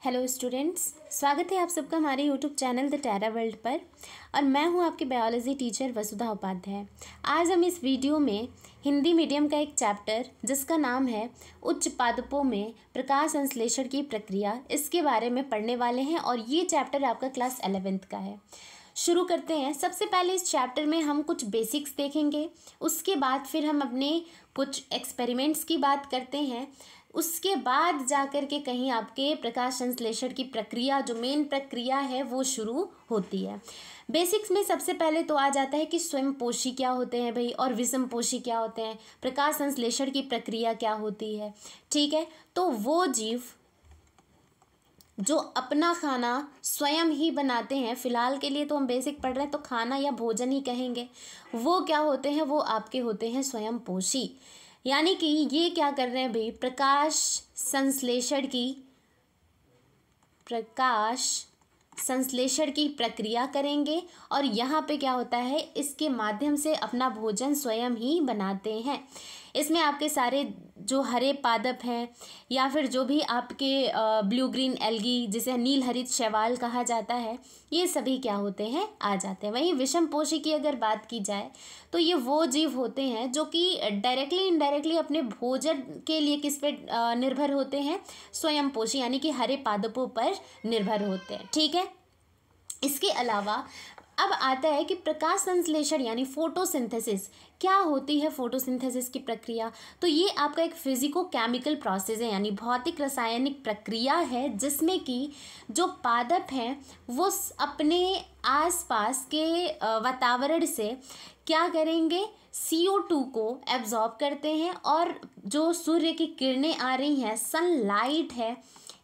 Hello students, स्वागत है आप सबका हमारे YouTube channel the Terra World पर। और मैं हूं आपकी बायोलॉजी टीचर वसुधा उपाध्याय। आज हम इस वीडियो में हिंदी मीडियम का एक चैप्टर जिसका नाम है उच्च पादपों में प्रकाश संश्लेषण की प्रक्रिया, इसके बारे में पढ़ने वाले हैं। और ये चैप्टर आपका क्लास 11th का है। शुरू करते हैं। सबसे पहले इस चैप्टर में हम कुछ बेसिक्स देखेंगे, उसके बाद फिर हम अपने कुछ एक्सपेरिमेंट्स की बात करते हैं, उसके बाद जाकर के कहीं आपके प्रकाश संश्लेषण की प्रक्रिया, जो मेन प्रक्रिया है, वो शुरू होती है। बेसिक्स में सबसे पहले तो आ जाता है कि स्वयंपोषी क्या होते हैं भाई, और विषमपोषी क्या होते हैं, प्रकाश संश्लेषण की प्रक्रिया क्या होती है। ठीक है, तो वो जीव जो अपना खाना स्वयं ही बनाते हैं, फिलहाल के लिए तो हम बेसिक पढ़ रहे हैं तो खाना या भोजन ही कहेंगे, वो क्या होते हैं, वो आपके होते हैं स्वयंपोषी। यानी कि ये क्या कर रहे हैं भाई, प्रकाश संश्लेषण की प्रक्रिया करेंगे। और यहाँ पे क्या होता है, इसके माध्यम से अपना भोजन स्वयं ही बनाते हैं। इसमें आपके सारे जो हरे पादप हैं या फिर जो भी आपके ब्लू ग्रीन एल्गी, जिसे नील हरित शैवाल कहा जाता है, ये सभी क्या होते हैं, आ जाते हैं। वहीं विषमपोषी की अगर बात की जाए तो ये वो जीव होते हैं जो कि डायरेक्टली इनडायरेक्टली अपने भोजन के लिए किस पे निर्भर होते हैं, स्वयंपोषी, यानी कि हरे पादपों पर निर्भर होते हैं। ठीक है, इसके अलावा अब आता है कि प्रकाश संश्लेषण यानी फोटोसिंथेसिस क्या होती है। फोटोसिंथेसिस की प्रक्रिया तो ये आपका एक फिजिको केमिकल प्रोसेस है, यानी भौतिक रासायनिक प्रक्रिया है, जिसमें कि जो पादप हैं वो अपने आसपास के वातावरण से क्या करेंगे, CO2 को एब्जॉर्ब करते हैं। और जो सूर्य की किरणें आ रही हैं, सनलाइट है,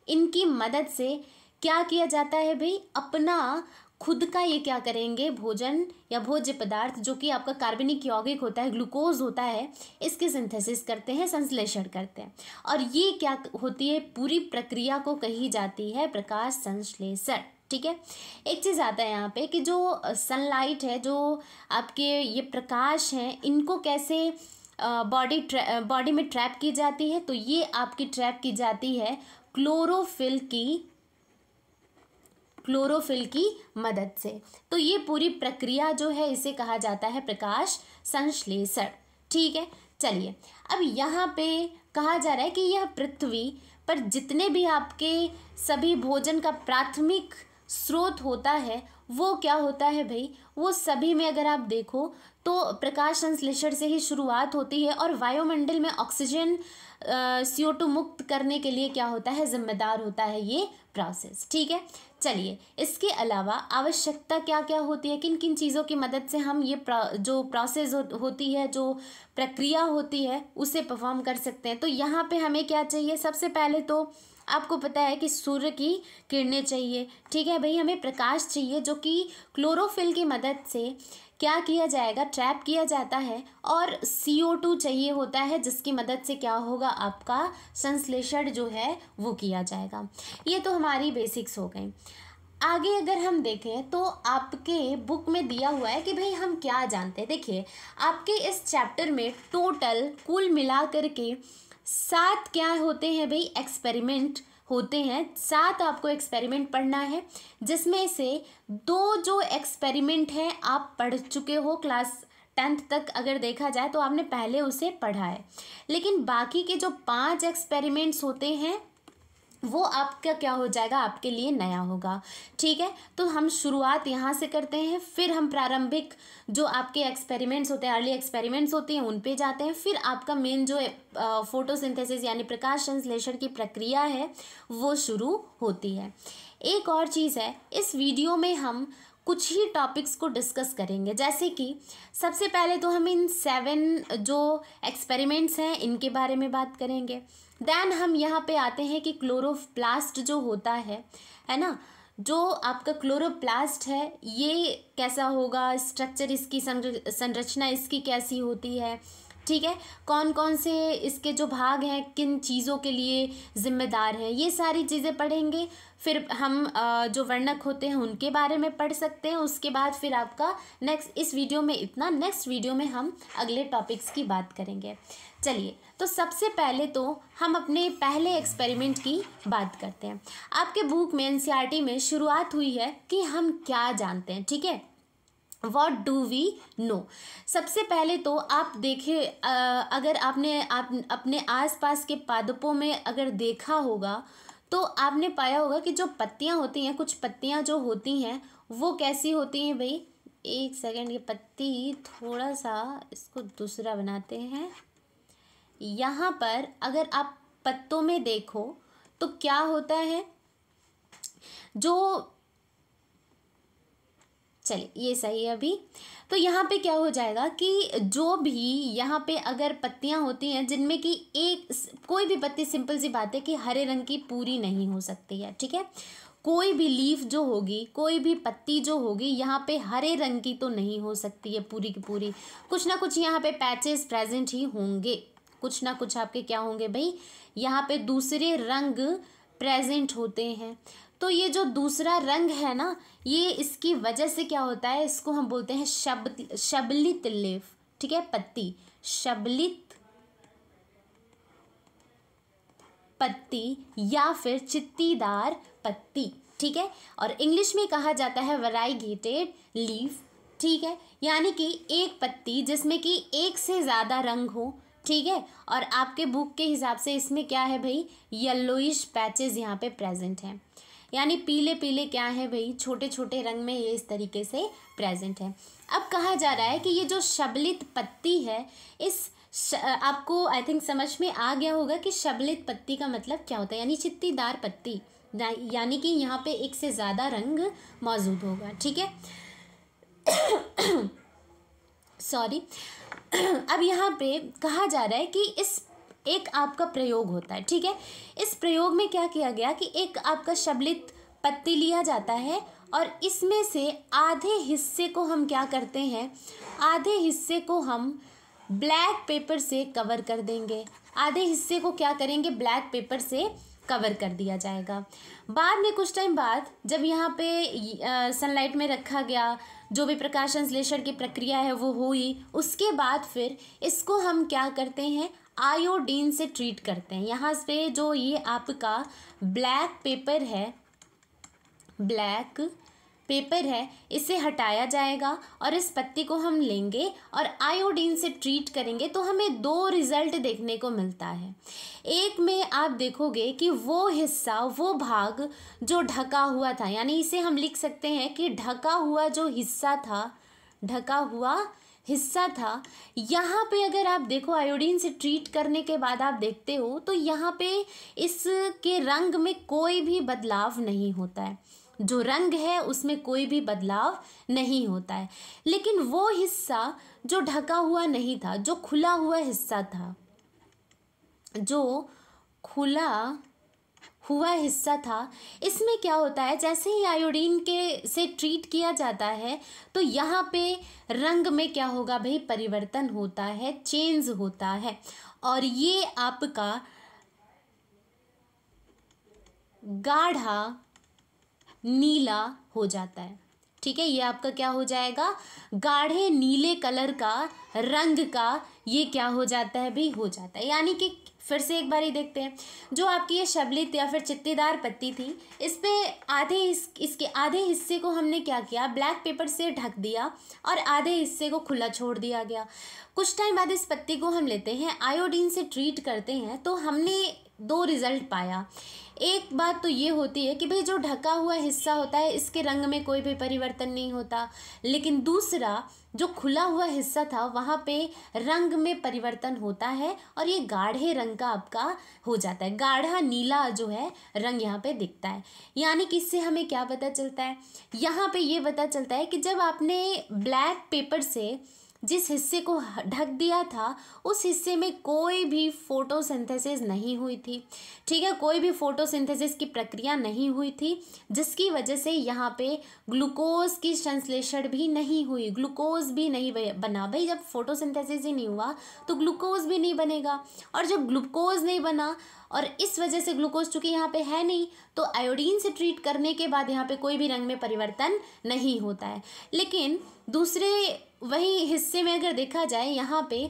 इनकी मदद से क्या किया जाता है भाई, अपना खुद का ये क्या करेंगे, भोजन या भोज्य पदार्थ जो कि आपका कार्बनिक यौगिक होता है, ग्लूकोज होता है, इसकी सिंथेसिस करते हैं, संश्लेषण करते हैं। और ये क्या होती है, पूरी प्रक्रिया को कही जाती है प्रकाश संश्लेषण। ठीक है, एक चीज़ आता है यहाँ पे कि जो सनलाइट है, जो आपके ये प्रकाश हैं, इनको कैसे बॉडी में ट्रैप की जाती है, तो ये आपकी ट्रैप की जाती है क्लोरोफिल की मदद से। तो ये पूरी प्रक्रिया जो है, इसे कहा जाता है प्रकाश संश्लेषण। ठीक है, चलिए अब यहाँ पे कहा जा रहा है कि यह पृथ्वी पर जितने भी आपके सभी भोजन का प्राथमिक स्रोत होता है, वो क्या होता है भाई, वो सभी में अगर आप देखो तो प्रकाश संश्लेषण से ही शुरुआत होती है। और वायुमंडल में ऑक्सीजन CO2 मुक्त करने के लिए क्या होता है, जिम्मेदार होता है ये प्रोसेस। ठीक है, चलिए इसके अलावा आवश्यकता क्या क्या होती है, किन किन चीज़ों की मदद से हम ये जो प्रोसेस होती है, जो प्रक्रिया होती है, उसे परफॉर्म कर सकते हैं। तो यहाँ पे हमें क्या चाहिए, सबसे पहले तो आपको पता है कि सूर्य की किरणें चाहिए। ठीक है भाई, हमें प्रकाश चाहिए जो कि क्लोरोफिल की मदद से क्या किया जाएगा, ट्रैप किया जाता है। और CO2 चाहिए होता है, जिसकी मदद से क्या होगा, आपका संश्लेषण जो है वो किया जाएगा। ये तो हमारी बेसिक्स हो गई। आगे अगर हम देखें तो आपके बुक में दिया हुआ है कि भाई हम क्या जानते हैं। देखिए आपके इस चैप्टर में टोटल कुल मिला करके 7 क्या होते हैं भाई, एक्सपेरिमेंट होते हैं। 7 आपको एक्सपेरिमेंट पढ़ना है, जिसमें से 2 जो एक्सपेरिमेंट हैं आप पढ़ चुके हो। क्लास 10th तक अगर देखा जाए तो आपने पहले उसे पढ़ा है, लेकिन बाकी के जो 5 एक्सपेरिमेंट्स होते हैं वो आपका क्या हो जाएगा, आपके लिए नया होगा। ठीक है, तो हम शुरुआत यहाँ से करते हैं, फिर हम प्रारंभिक जो आपके एक्सपेरिमेंट्स होते हैं, अर्ली एक्सपेरिमेंट्स होते हैं, उन पे जाते हैं, फिर आपका मेन जो फोटोसिंथेसिस यानी प्रकाश संश्लेषण की प्रक्रिया है वो शुरू होती है। एक और चीज़ है, इस वीडियो में हम कुछ ही टॉपिक्स को डिस्कस करेंगे, जैसे कि सबसे पहले तो हम इन 7 जो एक्सपेरिमेंट्स हैं इनके बारे में बात करेंगे। देन हम यहाँ पे आते हैं कि क्लोरोप्लास्ट जो होता है ना, जो आपका क्लोरोप्लास्ट है ये कैसा होगा, स्ट्रक्चर इसकी संरचना इसकी कैसी होती है। ठीक है, कौन कौन से इसके जो भाग हैं किन चीज़ों के लिए जिम्मेदार हैं, ये सारी चीज़ें पढ़ेंगे। फिर हम जो वर्णक होते हैं उनके बारे में पढ़ सकते हैं। उसके बाद फिर आपका नेक्स्ट, इस वीडियो में इतना, नेक्स्ट वीडियो में हम अगले टॉपिक्स की बात करेंगे। चलिए, तो सबसे पहले तो हम अपने पहले एक्सपेरिमेंट की बात करते हैं। आपके बुक में एनसीईआरटी में शुरुआत हुई है कि हम क्या जानते हैं, ठीक है, वॉट डू वी नो। सबसे पहले तो आप देखिए, अगर आपने अपने आसपास के पादपों में अगर देखा होगा तो आपने पाया होगा कि जो पत्तियां होती हैं, कुछ पत्तियां जो होती हैं वो कैसी होती हैं भाई। एक सेकंड, ये पत्ती थोड़ा सा इसको दूसरा बनाते हैं। यहाँ पर अगर आप पत्तों में देखो तो क्या होता है, जो, चलिए ये सही है अभी। तो यहाँ पे क्या हो जाएगा कि जो भी यहाँ पे अगर पत्तियाँ होती हैं जिनमें कि एक कोई भी पत्ती, सिंपल सी बात है कि हरे रंग की पूरी नहीं हो सकती है, ठीक है, कोई भी लीफ जो होगी, कोई भी पत्ती जो होगी यहाँ पे हरे रंग की तो नहीं हो सकती है पूरी की पूरी। कुछ ना कुछ यहाँ पे पैचेस प्रेजेंट ही होंगे, कुछ ना कुछ आपके क्या होंगे भाई, यहाँ पे दूसरे रंग प्रेजेंट होते हैं। तो ये जो दूसरा रंग है ना, ये इसकी वजह से क्या होता है, इसको हम बोलते हैं शबलित लीफ, ठीक है, पत्ती, शबलित पत्ती या फिर चित्तीदार पत्ती, ठीक है, और इंग्लिश में कहा जाता है वैराइगेटेड लीफ, ठीक है, यानी कि एक पत्ती जिसमें कि एक से ज़्यादा रंग हो, ठीक है, और आपके बुक के हिसाब से इसमें क्या है भाई, येलोइश पैचेस यहाँ पे प्रेजेंट हैं, यानी पीले पीले क्या है भाई, छोटे छोटे रंग में ये इस तरीके से प्रेजेंट है। अब कहा जा रहा है कि ये जो शबलित पत्ती है, आपको आई थिंक समझ में आ गया होगा कि शबलित पत्ती का मतलब क्या होता है, यानी चित्तीदार पत्ती, यानी कि यहाँ पे एक से ज़्यादा रंग मौजूद होगा, ठीक है। सॉरी। अब यहाँ पे कहा जा रहा है कि इस एक आपका प्रयोग होता है, ठीक है, इस प्रयोग में क्या किया गया कि एक आपका शबलित पत्ती लिया जाता है और इसमें से आधे हिस्से को हम क्या करते हैं, आधे हिस्से को हम ब्लैक पेपर से कवर कर देंगे, आधे हिस्से को क्या करेंगे, ब्लैक पेपर से कवर कर दिया जाएगा। बाद में कुछ टाइम बाद जब यहाँ पे सनलाइट में रखा गया, जो भी प्रकाश संश्लेषण की प्रक्रिया है वो हुई, उसके बाद फिर इसको हम क्या करते हैं, आयोडीन से ट्रीट करते हैं। यहाँ पे जो ये आपका ब्लैक पेपर है इसे हटाया जाएगा और इस पत्ती को हम लेंगे और आयोडीन से ट्रीट करेंगे, तो हमें दो रिजल्ट देखने को मिलता है। एक में आप देखोगे कि वो हिस्सा, वो भाग जो ढका हुआ था, यानी इसे हम लिख सकते हैं कि ढका हुआ जो हिस्सा था, ढका हुआ हिस्सा था, यहाँ पे अगर आप देखो आयोडीन से ट्रीट करने के बाद आप देखते हो तो यहाँ पे इसके रंग में कोई भी बदलाव नहीं होता है, जो रंग है उसमें कोई भी बदलाव नहीं होता है। लेकिन वो हिस्सा जो ढका हुआ नहीं था, जो खुला हुआ हिस्सा था, जो खुला हुआ हिस्सा था, इसमें क्या होता है, जैसे ही आयोडीन के से ट्रीट किया जाता है तो यहाँ पे रंग में क्या होगा भाई, परिवर्तन होता है, चेंज होता है, और ये आपका गाढ़ा नीला हो जाता है, ठीक है, ये आपका क्या हो जाएगा, गाढ़े नीले कलर का रंग का ये क्या हो जाता है भाई, हो जाता है। यानी कि फिर से एक बार ही देखते हैं, जो आपकी ये शबलित या फिर चित्तीदार पत्ती थी, इस पे इसके आधे हिस्से को हमने क्या किया, ब्लैक पेपर से ढक दिया और आधे हिस्से को खुला छोड़ दिया गया। कुछ टाइम बाद इस पत्ती को हम लेते हैं, आयोडीन से ट्रीट करते हैं, तो हमने दो रिजल्ट पाया। एक बात तो ये होती है कि भाई जो ढका हुआ हिस्सा होता है इसके रंग में कोई भी परिवर्तन नहीं होता, लेकिन दूसरा जो खुला हुआ हिस्सा था वहाँ पे रंग में परिवर्तन होता है और ये गाढ़े रंग का आपका हो जाता है, गाढ़ा नीला जो है रंग यहाँ पे दिखता है। यानी कि इससे हमें क्या पता चलता है, यहाँ पे ये पता चलता है कि जब आपने ब्लैक पेपर से जिस हिस्से को ढक दिया था उस हिस्से में कोई भी फोटोसिंथेसिस नहीं हुई थी, ठीक है, कोई भी फोटोसिंथेसिस की प्रक्रिया नहीं हुई थी, जिसकी वजह से यहाँ पे ग्लूकोज की संश्लेषण भी नहीं हुई, ग्लूकोज भी नहीं बना। भाई जब फोटोसिंथेसिस ही नहीं हुआ तो ग्लूकोज भी नहीं बनेगा, और जब ग्लूकोज नहीं बना और इस वजह से ग्लूकोज चूंकि यहाँ पे है नहीं, तो आयोडीन से ट्रीट करने के बाद यहाँ पे कोई भी रंग में परिवर्तन नहीं होता है। लेकिन दूसरे वही हिस्से में अगर देखा जाए यहाँ पे,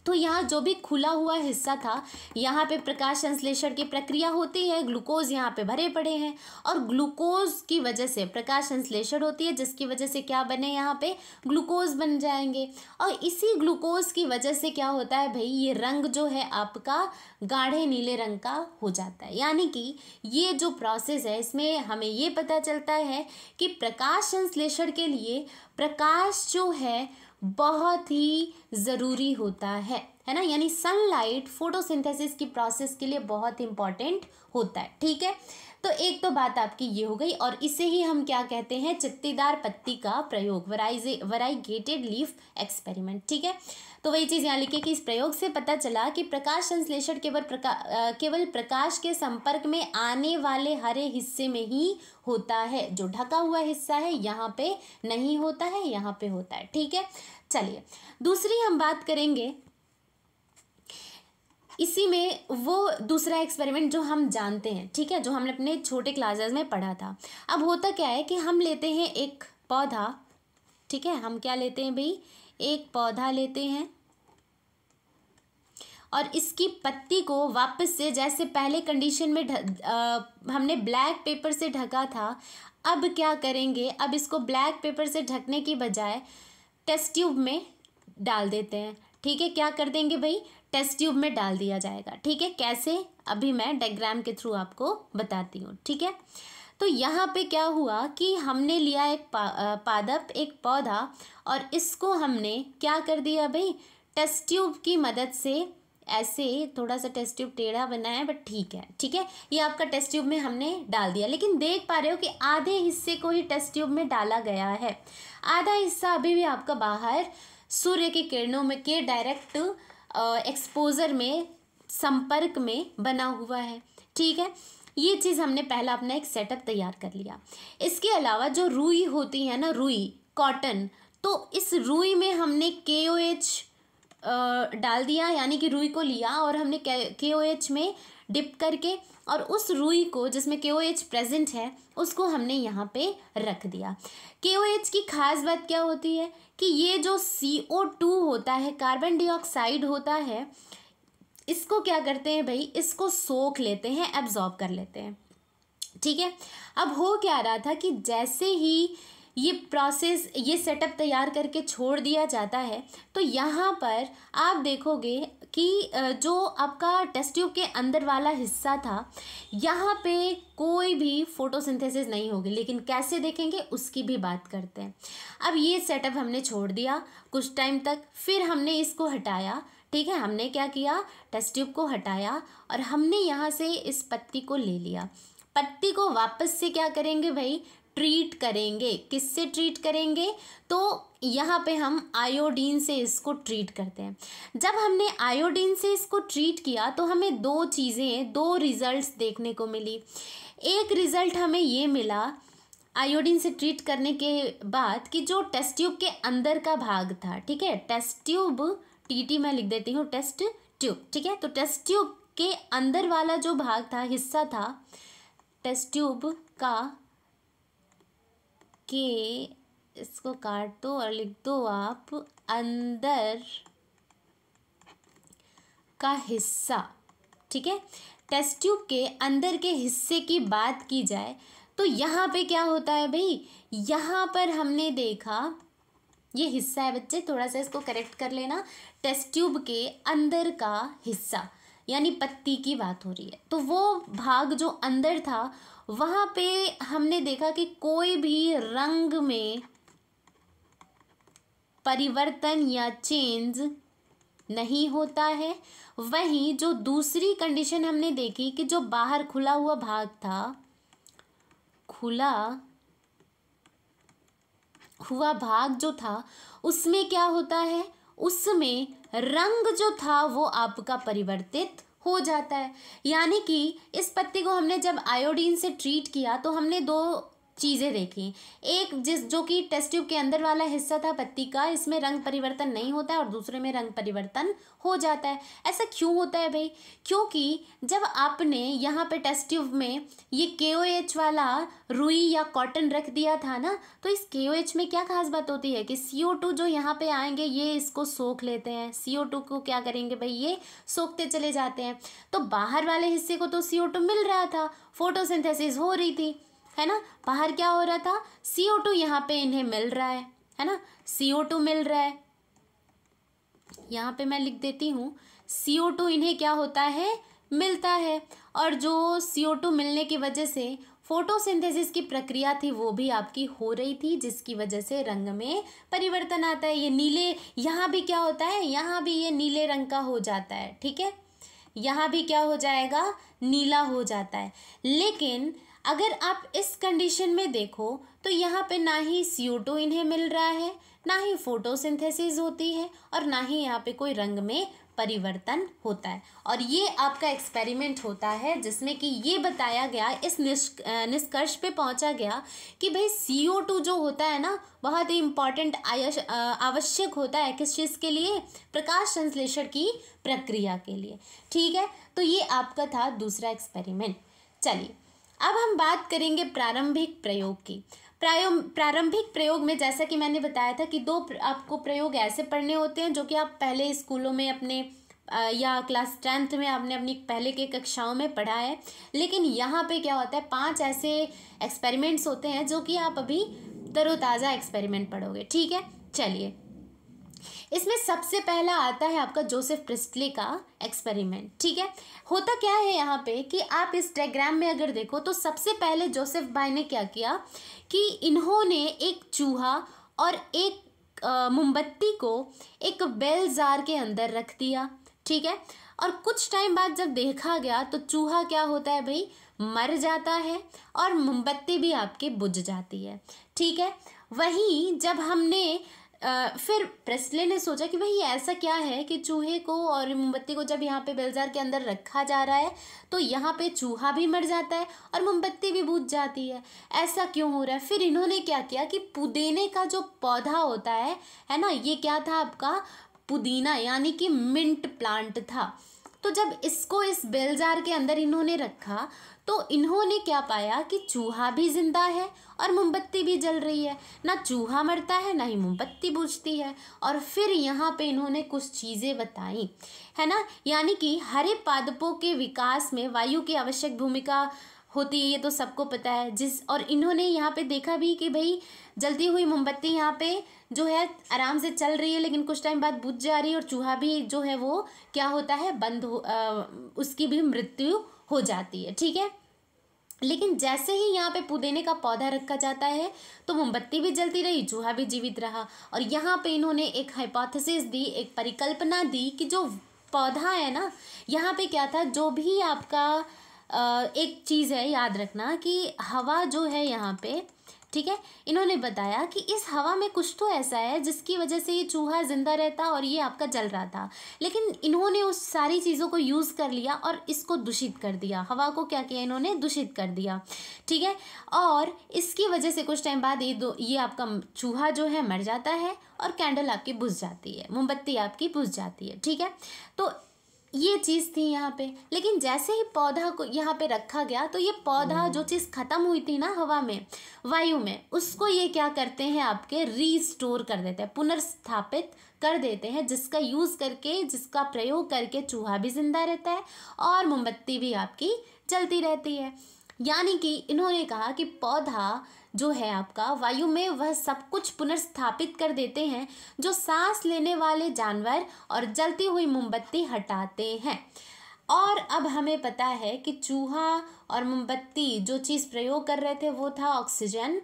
तो यहाँ जो भी खुला हुआ हिस्सा था, यहाँ पे प्रकाश संश्लेषण की प्रक्रिया होती है, ग्लूकोज यहाँ पे भरे पड़े हैं, और ग्लूकोज की वजह से प्रकाश संश्लेषण होती है, जिसकी वजह से क्या बने, यहाँ पे ग्लूकोज बन जाएंगे। और इसी ग्लूकोज की वजह से क्या होता है भाई, ये रंग जो है आपका गाढ़े नीले रंग का हो जाता है। यानी कि ये जो प्रोसेस है इसमें हमें ये पता चलता है कि प्रकाश संश्लेषण के लिए प्रकाश जो है बहुत ही ज़रूरी होता है ना, यानी सनलाइट फोटोसिंथेसिस की प्रोसेस के लिए बहुत इंपॉर्टेंट होता है, ठीक है। तो एक तो बात आपकी ये हो गई, और इसे ही हम क्या कहते हैं, चित्तीदार पत्ती का प्रयोग, वराइगेटेड लीफ एक्सपेरिमेंट, ठीक है। तो वही चीज़ यहाँ लिखी कि इस प्रयोग से पता चला कि प्रकाश संश्लेषण केवल प्रकाश के संपर्क में आने वाले हरे हिस्से में ही होता है, जो ढका हुआ हिस्सा है यहाँ पे नहीं होता है, यहाँ पे होता है, ठीक है। चलिए दूसरी हम बात करेंगे, इसी में वो दूसरा एक्सपेरिमेंट जो हम जानते हैं, ठीक है, जो हमने अपने छोटे क्लासेस में पढ़ा था। अब होता क्या है कि हम लेते हैं एक पौधा, ठीक है, हम क्या लेते हैं भाई, एक पौधा लेते हैं, और इसकी पत्ती को वापस से जैसे पहले कंडीशन में हमने ब्लैक पेपर से ढका था, अब क्या करेंगे, अब इसको ब्लैक पेपर से ढकने की बजाय टेस्ट ट्यूब में डाल देते हैं, ठीक है। क्या कर देंगे भाई, टेस्ट ट्यूब में डाल दिया जाएगा, ठीक है। कैसे, अभी मैं डायग्राम के थ्रू आपको बताती हूँ, ठीक है। तो यहाँ पे क्या हुआ कि हमने लिया एक पादप, एक पौधा, और इसको हमने क्या कर दिया भाई, टेस्ट ट्यूब की मदद से, ऐसे थोड़ा सा टेस्ट ट्यूब टेढ़ा बना है बट ठीक है, ठीक है, ये आपका टेस्ट ट्यूब में हमने डाल दिया। लेकिन देख पा रहे हो कि आधे हिस्से को ही टेस्ट ट्यूब में डाला गया है, आधा हिस्सा अभी भी आपका बाहर सूर्य की किरणों में के डायरेक्ट एक्सपोजर में, संपर्क में बना हुआ है, ठीक है। ये चीज़ हमने पहला अपना एक सेटअप तैयार कर लिया। इसके अलावा जो रुई होती है ना, रुई, कॉटन, तो इस रुई में हमने KOH डाल दिया, यानी कि रुई को लिया और हमने KOH में डिप करके, और उस रुई को जिसमें KOH प्रेजेंट है उसको हमने यहाँ पे रख दिया। KOH की खास बात क्या होती है कि ये जो CO2 होता है, कार्बन डाइऑक्साइड होता है, इसको क्या करते हैं भाई, इसको सोख लेते हैं, एब्जॉर्ब कर लेते हैं, ठीक है। अब हो क्या रहा था कि जैसे ही ये प्रोसेस, ये सेटअप तैयार करके छोड़ दिया जाता है, तो यहाँ पर आप देखोगे कि जो आपका टेस्ट ट्यूब के अंदर वाला हिस्सा था, यहाँ पे कोई भी फोटोसिंथेसिस नहीं होगी। लेकिन कैसे देखेंगे उसकी भी बात करते हैं। अब ये सेटअप हमने छोड़ दिया कुछ टाइम तक, फिर हमने इसको हटाया, ठीक है। हमने क्या किया, टेस्ट ट्यूब को हटाया और हमने यहाँ से इस पत्ती को ले लिया। पत्ती को वापस से क्या करेंगे भाई, ट्रीट करेंगे। किससे ट्रीट करेंगे, तो यहाँ पे हम आयोडीन से इसको ट्रीट करते हैं। जब हमने आयोडीन से इसको ट्रीट किया तो हमें दो चीज़ें, दो रिजल्ट्स देखने को मिली। एक रिज़ल्ट हमें ये मिला आयोडीन से ट्रीट करने के बाद कि जो टेस्ट ट्यूब के अंदर का भाग था, ठीक है, टेस्ट ट्यूब, TT मैं लिख देती हूँ, टेस्ट ट्यूब, ठीक है। तो टेस्ट ट्यूब के अंदर वाला जो भाग था, हिस्सा था टेस्ट ट्यूब का, के इसको काट दो और लिख दो आप अंदर का हिस्सा, ठीक है। टेस्ट ट्यूब के अंदर के हिस्से की बात की जाए तो यहाँ पे क्या होता है भाई, यहाँ पर हमने देखा, ये हिस्सा है बच्चे, थोड़ा सा इसको करेक्ट कर लेना, टेस्ट ट्यूब के अंदर का हिस्सा यानी पत्ती की बात हो रही है। तो वो भाग जो अंदर था, वहाँ पे हमने देखा कि कोई भी रंग में परिवर्तन या चेंज नहीं होता है। वहीं जो दूसरी कंडीशन हमने देखी कि जो बाहर खुला हुआ भाग था, खुला हुआ भाग जो था उसमें क्या होता है, उसमें रंग जो था वो आपका परिवर्तित हो जाता है। यानी कि इस पत्ती को हमने जब आयोडीन से ट्रीट किया तो हमने दो चीज़ें देखी। एक जो कि टेस्ट ट्यूब के अंदर वाला हिस्सा था पत्ती का, इसमें रंग परिवर्तन नहीं होता है और दूसरे में रंग परिवर्तन हो जाता है। ऐसा क्यों होता है भाई? क्योंकि जब आपने यहाँ पे टेस्ट ट्यूब में ये KOH वाला रुई या कॉटन रख दिया था ना, तो इस KOH में क्या खास बात होती है कि CO2 जो यहाँ पे आएंगे ये इसको सोख लेते हैं। CO2 को क्या करेंगे भाई, ये सोखते चले जाते हैं। तो बाहर वाले हिस्से को तो CO2 मिल रहा था, फोटोसिंथेसिस हो रही थी, है ना। बाहर क्या हो रहा था, CO2 यहाँ पे इन्हें मिल रहा है ना, CO2 मिल रहा है। यहाँ पे मैं लिख देती हूँ, CO2 इन्हें क्या होता है, मिलता है। और जो CO2 मिलने की वजह से फोटोसिंथेसिस की प्रक्रिया थी वो भी आपकी हो रही थी, जिसकी वजह से रंग में परिवर्तन आता है। ये नीले, यहाँ भी क्या होता है, यहाँ भी ये नीले रंग का हो जाता है, ठीक है। यहाँ भी क्या हो जाएगा, नीला हो जाता है। लेकिन अगर आप इस कंडीशन में देखो तो यहाँ पे ना ही CO2 इन्हें मिल रहा है, ना ही फोटोसिंथेसिस होती है और ना ही यहाँ पे कोई रंग में परिवर्तन होता है। और ये आपका एक्सपेरिमेंट होता है जिसमें कि ये बताया गया, इस निष्कर्ष पे पहुंचा गया कि भाई CO2 जो होता है ना बहुत ही इम्पॉर्टेंट आवश्यक होता है। किस चीज़ के लिए, प्रकाश संश्लेषण की प्रक्रिया के लिए, ठीक है। तो ये आपका था दूसरा एक्सपेरिमेंट। चलिए अब हम बात करेंगे प्रारंभिक प्रयोग की। प्रारंभिक प्रयोग में जैसा कि मैंने बताया था कि दो आपको प्रयोग ऐसे पढ़ने होते हैं जो कि आप पहले स्कूलों में अपने या क्लास 10th में आपने अपनी पहले के कक्षाओं में पढ़ा है। लेकिन यहाँ पे क्या होता है, 5 ऐसे एक्सपेरिमेंट्स होते हैं जो कि आप अभी तरोताज़ा एक्सपेरिमेंट पढ़ोगे, ठीक है। चलिए इसमें सबसे पहला आता है आपका जोसेफ प्रिस्टले का एक्सपेरिमेंट, ठीक है। होता क्या है यहाँ पे कि आप इस डायग्राम में अगर देखो तो सबसे पहले जोसेफ भाई ने क्या किया कि इन्होंने एक चूहा और एक मोमबत्ती को एक बेल जार के अंदर रख दिया, ठीक है। और कुछ टाइम बाद जब देखा गया तो चूहा क्या होता है भाई, मर जाता है और मोमबत्ती भी आपकी बुझ जाती है, ठीक है। वहीं जब हमने फिर प्रेस्ले ने सोचा कि भाई ऐसा क्या है कि चूहे को और मोमबत्ती को जब यहाँ पे बेलजार के अंदर रखा जा रहा है तो यहाँ पे चूहा भी मर जाता है और मोमबत्ती भी बुझ जाती है, ऐसा क्यों हो रहा है। फिर इन्होंने क्या किया कि पुदीने का जो पौधा होता है ना, ये क्या था आपका पुदीना, यानी कि मिंट प्लांट था। तो जब इसको इस बेलजार के अंदर इन्होंने रखा तो इन्होंने क्या पाया कि चूहा भी जिंदा है और मोमबत्ती भी जल रही है, ना चूहा मरता है ना ही मोमबत्ती बुझती है। और फिर यहाँ पे इन्होंने कुछ चीज़ें बताई, है ना, यानी कि हरे पादपों के विकास में वायु की आवश्यक भूमिका होती है, ये तो सबको पता है। और इन्होंने यहाँ पे देखा भी कि भाई जलती हुई मोमबत्ती यहाँ पे जो है आराम से चल रही है, लेकिन कुछ टाइम बाद बुझ जा रही है और चूहा भी जो है वो क्या होता है, उसकी भी मृत्यु हो जाती है, ठीक है। लेकिन जैसे ही यहाँ पे पुदीने का पौधा रखा जाता है तो मोमबत्ती भी जलती रही, चूहा भी जीवित रहा। और यहाँ पे इन्होंने एक हाइपोथेसिस दी, एक परिकल्पना दी कि जो पौधा है ना, यहाँ पे क्या था, जो भी आपका एक चीज़ है, याद रखना कि हवा जो है यहाँ पे, ठीक है, इन्होंने बताया कि इस हवा में कुछ तो ऐसा है जिसकी वजह से ये चूहा जिंदा रहता और ये आपका जल रहा था। लेकिन इन्होंने उस सारी चीज़ों को यूज़ कर लिया और इसको दूषित कर दिया, हवा को क्या किया इन्होंने, दूषित कर दिया, ठीक है। और इसकी वजह से कुछ टाइम बाद ये आपका चूहा जो है मर जाता है और कैंडल आपकी बुझ जाती है, मोमबत्ती आपकी बुझ जाती है, ठीक है। तो ये चीज़ थी यहाँ पे। लेकिन जैसे ही पौधा को यहाँ पे रखा गया तो ये पौधा जो चीज़ ख़त्म हुई थी ना हवा में, वायु में, उसको ये क्या करते हैं आपके रीस्टोर कर देते हैं, पुनर्स्थापित कर देते हैं, जिसका यूज़ करके, जिसका प्रयोग करके चूहा भी जिंदा रहता है और मोमबत्ती भी आपकी जलती रहती है। यानी कि इन्होंने कहा कि पौधा जो है आपका वायु में वह सब कुछ पुनर्स्थापित कर देते हैं जो सांस लेने वाले जानवर और जलती हुई मोमबत्ती हटाते हैं। और अब हमें पता है कि चूहा और मोमबत्ती जो चीज़ प्रयोग कर रहे थे वो था ऑक्सीजन,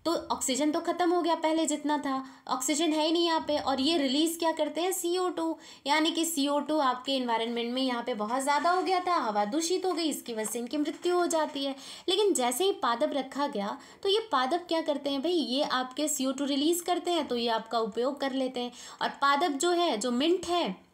तो ऑक्सीजन तो ख़त्म हो गया, पहले जितना था ऑक्सीजन है ही नहीं यहाँ पे, और ये रिलीज़ क्या करते हैं, CO2, यानी कि CO2 आपके इन्वायरमेंट में यहाँ पे बहुत ज़्यादा हो गया था, हवा दूषित हो गई, इसकी वजह से इनकी मृत्यु हो जाती है। लेकिन जैसे ही पादप रखा गया तो ये पादप क्या करते हैं भाई, ये आपके CO2 रिलीज़ करते हैं, तो ये आपका उपयोग कर लेते हैं। और पादप जो है, जो मिंट है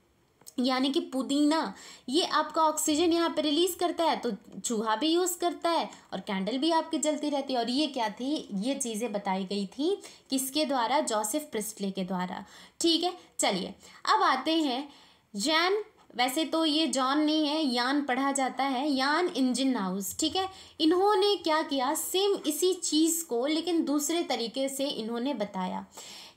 यानी कि पुदीना, ये आपका ऑक्सीजन यहाँ पे रिलीज करता है, तो चूहा भी यूज़ करता है और कैंडल भी आपकी जलती रहती है। और ये क्या थी, ये चीज़ें बताई गई थी किसके द्वारा, जोसेफ प्रिस्टले के द्वारा। ठीक है, चलिए अब आते हैं जैन, वैसे तो ये जॉन नहीं है, यान पढ़ा जाता है, यान इंजनहाउस। ठीक है, इन्होंने क्या किया, सेम इसी चीज़ को लेकिन दूसरे तरीके से इन्होंने बताया।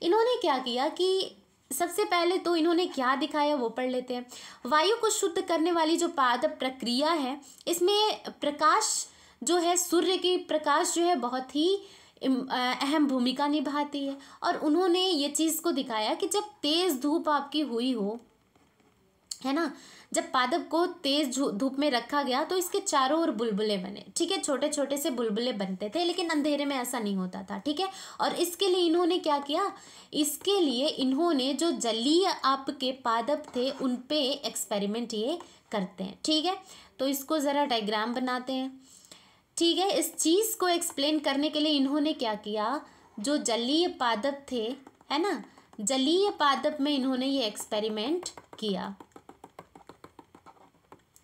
इन्होंने क्या किया कि सबसे पहले तो इन्होंने क्या दिखाया वो पढ़ लेते हैं। वायु को शुद्ध करने वाली जो पादप प्रक्रिया है, इसमें प्रकाश जो है, सूर्य की प्रकाश जो है बहुत ही अहम भूमिका निभाती है। और उन्होंने ये चीज़ को दिखाया कि जब तेज़ धूप आपकी हुई हो, है ना, जब पादप को तेज धूप में रखा गया तो इसके चारों ओर बुलबुले बने। ठीक है, छोटे छोटे से बुलबुले बनते थे, लेकिन अंधेरे में ऐसा नहीं होता था। ठीक है, और इसके लिए इन्होंने क्या किया, इसके लिए इन्होंने जो जलीय आपके पादप थे उन पे एक्सपेरिमेंट ये करते हैं। ठीक है, तो इसको ज़रा डायग्राम बनाते हैं। ठीक है, इस चीज़ को एक्सप्लेन करने के लिए इन्होंने क्या किया, जो जलीय पादप थे, है ना, जलीय पादप में इन्होंने ये एक्सपेरिमेंट किया।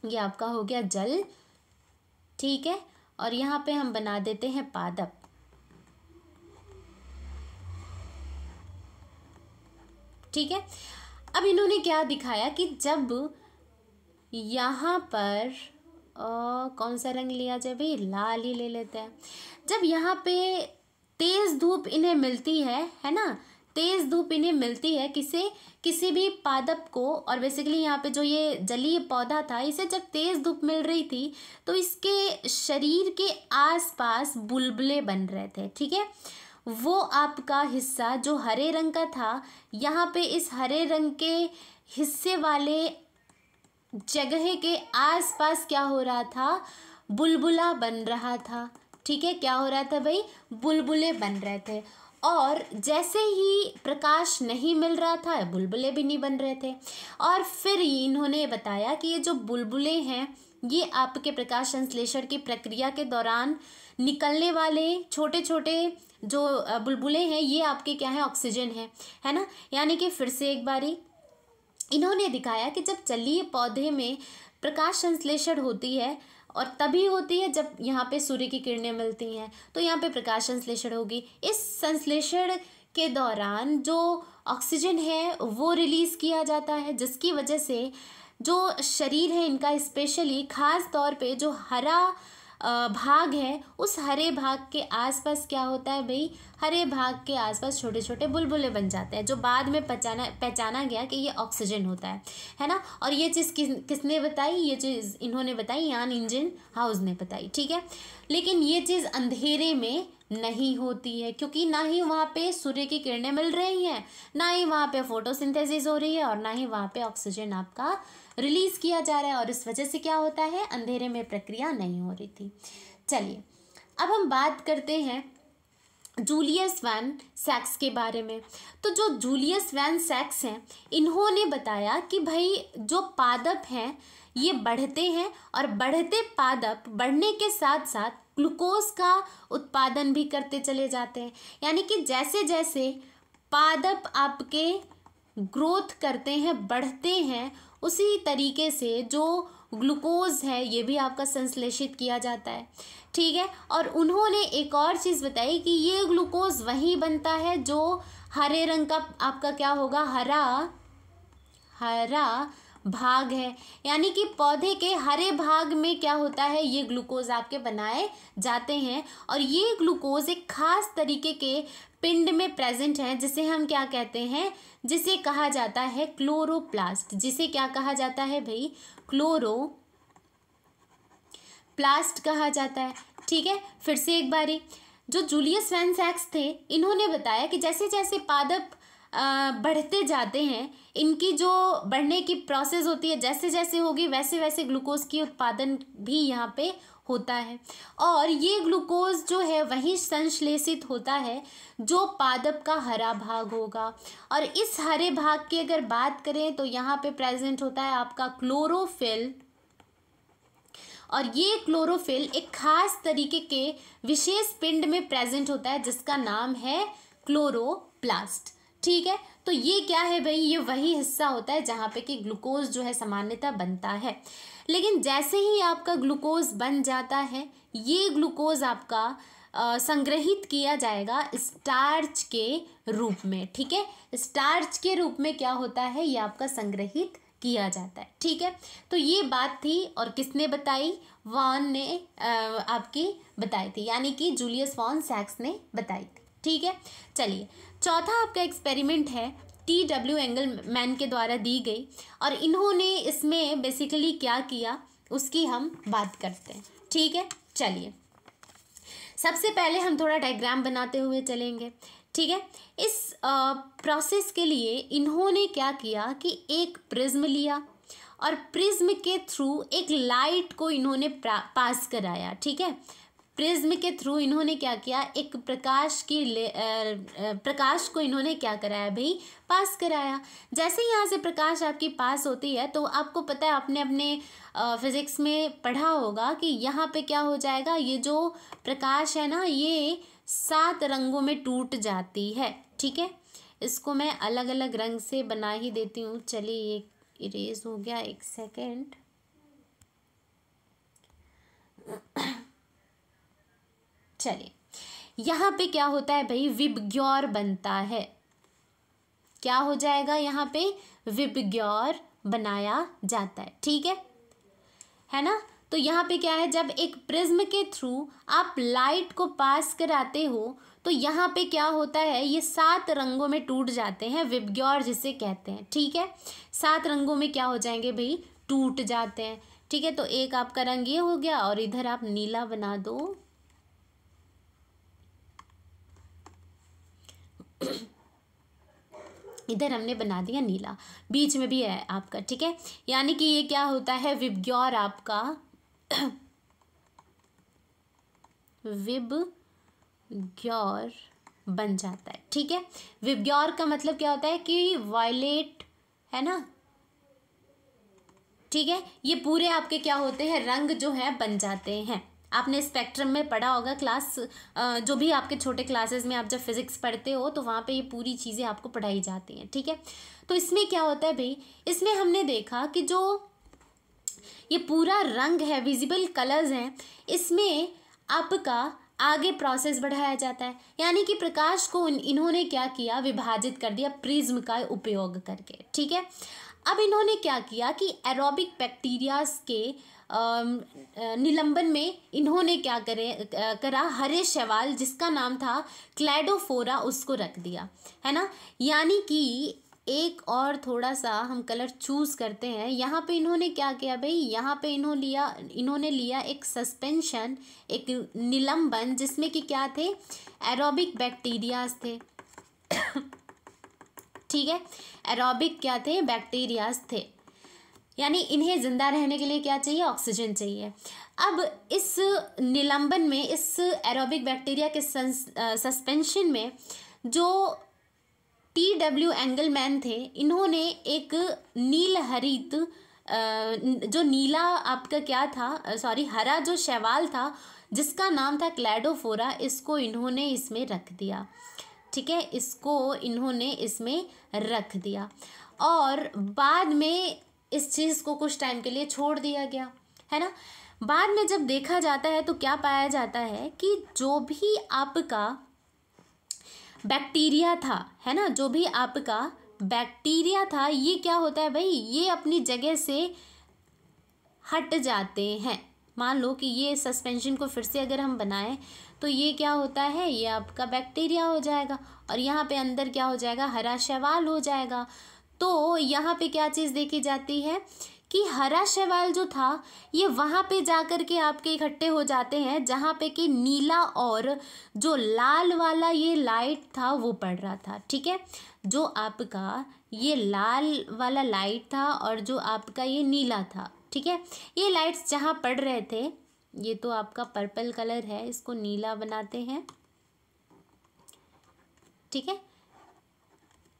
ये आपका हो गया जल। ठीक है, और यहाँ पे हम बना देते हैं पादप। ठीक है, अब इन्होंने क्या दिखाया कि जब यहाँ पर कौन सा रंग लिया जाए भाई, लाल ही ले लेते हैं। जब यहाँ पे तेज़ धूप इन्हें मिलती है ना, तेज़ धूप इन्हें मिलती है किसी भी पादप को, और बेसिकली यहाँ पे जो ये जलीय पौधा था, इसे जब तेज़ धूप मिल रही थी तो इसके शरीर के आसपास बुलबुले बन रहे थे। ठीक है, वो आपका हिस्सा जो हरे रंग का था, यहाँ पे इस हरे रंग के हिस्से वाले जगह के आसपास क्या हो रहा था, बुलबुला बन रहा था। ठीक है, क्या हो रहा था भाई, बुलबुले बन रहे थे। और जैसे ही प्रकाश नहीं मिल रहा था, बुलबुले भी नहीं बन रहे थे। और फिर इन्होंने बताया कि ये जो बुलबुले हैं, ये आपके प्रकाश संश्लेषण की प्रक्रिया के दौरान निकलने वाले छोटे छोटे जो बुलबुले हैं, ये आपके क्या है, ऑक्सीजन है ना। यानी कि फिर से एक बारी इन्होंने दिखाया कि जब जलीय पौधे में प्रकाश संश्लेषण होती है, और तभी होती है जब यहाँ पे सूर्य की किरणें मिलती हैं, तो यहाँ पे प्रकाश संश्लेषण होगी। इस संश्लेषण के दौरान जो ऑक्सीजन है वो रिलीज़ किया जाता है, जिसकी वजह से जो शरीर है इनका, स्पेशली खास तौर पे जो हरा भाग है, उस हरे भाग के आसपास क्या होता है भाई, हरे भाग के आसपास छोटे छोटे बुलबुले बन जाते हैं, जो बाद में पहचाना गया कि ये ऑक्सीजन होता है ना। और ये चीज़ किसने बताई, ये चीज़ इन्होंने बताई, यान इंजनहाउस ने बताई। ठीक है, लेकिन ये चीज़ अंधेरे में नहीं होती है, क्योंकि ना ही वहाँ पे सूर्य की किरणें मिल रही हैं, ना ही वहाँ पे फोटोसिंथेसिस हो रही है, और ना ही वहाँ पे ऑक्सीजन आपका रिलीज़ किया जा रहा है, और इस वजह से क्या होता है, अंधेरे में प्रक्रिया नहीं हो रही थी। चलिए अब हम बात करते हैं जूलियस वैन सैक्स के बारे में। तो जो जूलियस वैन सैक्स हैं, इन्होंने बताया कि भाई जो पादप हैं ये बढ़ते हैं, और बढ़ते पादप बढ़ने के साथ साथ ग्लूकोज का उत्पादन भी करते चले जाते हैं। यानी कि जैसे जैसे पादप आपके ग्रोथ करते हैं, बढ़ते हैं, उसी तरीके से जो ग्लूकोज है ये भी आपका संश्लेषित किया जाता है। ठीक है, और उन्होंने एक और चीज़ बताई कि ये ग्लूकोज वही बनता है जो हरे रंग का आपका क्या होगा, हरा भाग है। यानी कि पौधे के हरे भाग में क्या होता है, ये ग्लूकोज आपके बनाए जाते हैं, और ये ग्लूकोज एक खास तरीके के पिंड में प्रेजेंट है, जिसे हम क्या कहते हैं, जिसे कहा जाता है क्लोरोप्लास्ट। जिसे क्या कहा जाता है भाई, क्लोरोप्लास्ट कहा जाता है। ठीक है, फिर से एक बारी, जो जूलियस वैन सैक्स थे, इन्होंने बताया कि जैसे जैसे पादप बढ़ते जाते हैं, इनकी जो बढ़ने की प्रोसेस होती है जैसे जैसे होगी, वैसे वैसे ग्लूकोज की उत्पादन भी यहाँ पे होता है और ये ग्लूकोज जो है वही संश्लेषित होता है जो पादप का हरा भाग होगा। और इस हरे भाग की अगर बात करें तो यहाँ पे प्रेजेंट होता है आपका क्लोरोफिल, और ये क्लोरोफिल एक खास तरीके के विशेष पिंड में प्रेजेंट होता है जिसका नाम है क्लोरोप्लास्ट। ठीक है, तो ये क्या है भाई, ये वही हिस्सा होता है जहाँ पे कि ग्लूकोज जो है सामान्यतः बनता है। लेकिन जैसे ही आपका ग्लूकोज बन जाता है, ये ग्लूकोज आपका संग्रहित किया जाएगा स्टार्च के रूप में। ठीक है, स्टार्च के रूप में क्या होता है, ये आपका संग्रहित किया जाता है। ठीक है, तो ये बात थी और किसने बताई, वॉन ने आपकी बताई थी, यानी कि जूलियस वॉन सैक्स ने बताई थी। ठीक है, चलिए चौथा आपका एक्सपेरिमेंट है TW एंगलमैन के द्वारा दी गई, और इन्होंने इसमें बेसिकली क्या किया उसकी हम बात करते हैं। ठीक है, चलिए सबसे पहले हम थोड़ा डायग्राम बनाते हुए चलेंगे। ठीक है, इस प्रोसेस के लिए इन्होंने क्या किया कि एक प्रिज्म लिया और प्रिज्म के थ्रू एक लाइट को इन्होंने पास कराया। ठीक है, प्रिज्म के थ्रू इन्होंने क्या किया, एक प्रकाश को इन्होंने क्या कराया भाई, पास कराया। जैसे ही यहाँ से प्रकाश आपकी पास होती है तो आपको पता है, आपने अपने फिजिक्स में पढ़ा होगा कि यहाँ पे क्या हो जाएगा, ये जो प्रकाश है ना ये 7 रंगों में टूट जाती है। ठीक है, इसको मैं अलग अलग रंग से बना ही देती हूँ। चलिए ये इरेज हो गया, एक सेकेंड। चलिए यहाँ पे क्या होता है भाई, विबग्योर बनता है। क्या हो जाएगा, यहाँ पे विबग्योर बनाया जाता है। ठीक है ना। तो यहाँ पे क्या है, जब एक प्रिज्म के थ्रू आप लाइट को पास कराते हो तो यहाँ पे क्या होता है, ये 7 रंगों में टूट जाते हैं, विबग्योर जिसे कहते हैं। ठीक है, 7 रंगों में क्या हो जाएंगे भाई, टूट जाते हैं। ठीक है, तो एक आपका रंग ये हो गया और इधर आप नीला बना दो। इधर हमने बना दिया नीला, बीच में भी है आपका। ठीक है, यानी कि ये क्या होता है, विबग्योर आपका विबग्योर बन जाता है। ठीक है, विबग्योर का मतलब क्या होता है कि वायलेट, है ना। ठीक है, ये पूरे आपके क्या होते हैं, रंग जो है बन जाते हैं। आपने स्पेक्ट्रम में पढ़ा होगा, क्लास जो भी आपके छोटे क्लासेस में आप जब फिजिक्स पढ़ते हो तो वहाँ पे ये पूरी चीज़ें आपको पढ़ाई जाती हैं। ठीक है, तो इसमें क्या होता है भाई, इसमें हमने देखा कि जो ये पूरा रंग है, विजिबल कलर्स हैं, इसमें आपका आगे प्रोसेस बढ़ाया जाता है। यानी कि प्रकाश को इन्होंने क्या किया, विभाजित कर दिया प्रिज्म का उपयोग करके। ठीक है, अब इन्होंने क्या किया कि एरोबिक बैक्टीरियाज के निलंबन में इन्होंने क्या करा, हरे शैवाल जिसका नाम था क्लैडोफोरा, उसको रख दिया, है ना। यानी कि एक और थोड़ा सा हम कलर चूज करते हैं। यहाँ पे इन्होंने क्या किया भाई, यहाँ पे इन्होंने लिया एक सस्पेंशन, एक निलंबन जिसमें कि क्या थे, एरोबिक बैक्टीरियाज थे। ठीक है, एरोबिक क्या थे, बैक्टीरियाज थे। यानी इन्हें जिंदा रहने के लिए क्या चाहिए, ऑक्सीजन चाहिए। अब इस निलंबन में, इस एरोबिक बैक्टीरिया के सस्पेंशन में जो TW एंगलमैन थे, इन्होंने एक नील हरित जो नीला आपका क्या था, सॉरी हरा जो शैवाल था जिसका नाम था क्लैडोफोरा, इसको इन्होंने इसमें रख दिया। ठीक है, इसको इन्होंने इसमें रख दिया और बाद में इस चीज़ को कुछ टाइम के लिए छोड़ दिया गया, है ना। बाद में जब देखा जाता है तो क्या पाया जाता है कि जो भी आपका बैक्टीरिया था, है ना, जो भी आपका बैक्टीरिया था, ये क्या होता है भाई, ये अपनी जगह से हट जाते हैं। मान लो कि ये सस्पेंशन को फिर से अगर हम बनाएं तो ये क्या होता है, ये आपका बैक्टीरिया हो जाएगा और यहाँ पे अंदर क्या हो जाएगा, हरा शैवाल हो जाएगा। तो यहाँ पे क्या चीज़ देखी जाती है कि हरा शैवाल जो था ये वहाँ पे जाकर के आपके इकट्ठे हो जाते हैं जहाँ पे कि नीला और जो लाल वाला ये लाइट था वो पड़ रहा था। ठीक है, जो आपका ये लाल वाला लाइट था और जो आपका ये नीला था, ठीक है, ये लाइट्स जहाँ पड़ रहे थे ये तो आपका पर्पल कलर है, इसको नीला बनाते हैं। ठीक है,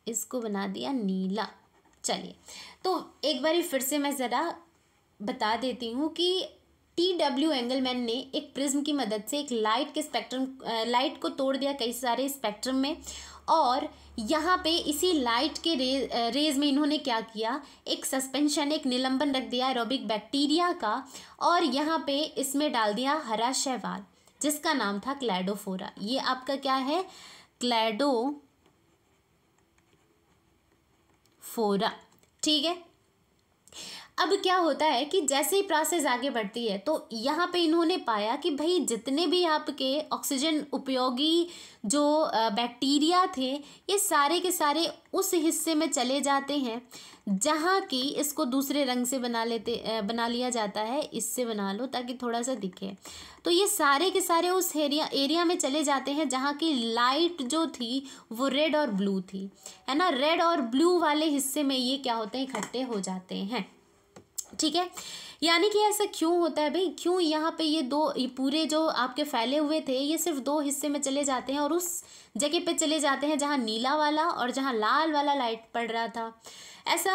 इसको बना दिया नीला। चलिए, तो एक बारी फिर से मैं ज़रा बता देती हूँ कि T.W. एंगलमैन ने एक प्रिज्म की मदद से एक लाइट को तोड़ दिया कई सारे स्पेक्ट्रम में, और यहाँ पे इसी लाइट के रेज में इन्होंने क्या किया, एक सस्पेंशन, एक निलंबन रख दिया एरोबिक बैक्टीरिया का, और यहाँ पे इसमें डाल दिया हरा शैवाल जिसका नाम था क्लैडोफोरा। ये आपका क्या है, क्लैडोफोरा। ठीक है, अब क्या होता है कि जैसे ही प्रोसेस आगे बढ़ती है तो यहाँ पे इन्होंने पाया कि भाई जितने भी आपके ऑक्सीजन उपयोगी जो बैक्टीरिया थे, ये सारे के सारे उस हिस्से में चले जाते हैं जहाँ की, इसको दूसरे रंग से बना लिया जाता है, इससे बना लो ताकि थोड़ा सा दिखे। तो ये सारे के सारे उस एरिया में चले जाते हैं जहाँ की लाइट जो थी वो रेड और ब्लू थी, है ना। रेड और ब्लू वाले हिस्से में ये क्या होते हैं, इकट्ठे हो जाते हैं। ठीक है, यानी कि ऐसा क्यों होता है भाई, क्यों यहाँ पे ये पूरे जो आपके फैले हुए थे ये सिर्फ दो हिस्से में चले जाते हैं और उस जगह पे चले जाते हैं जहाँ नीला वाला और जहाँ लाल वाला लाइट पड़ रहा था। ऐसा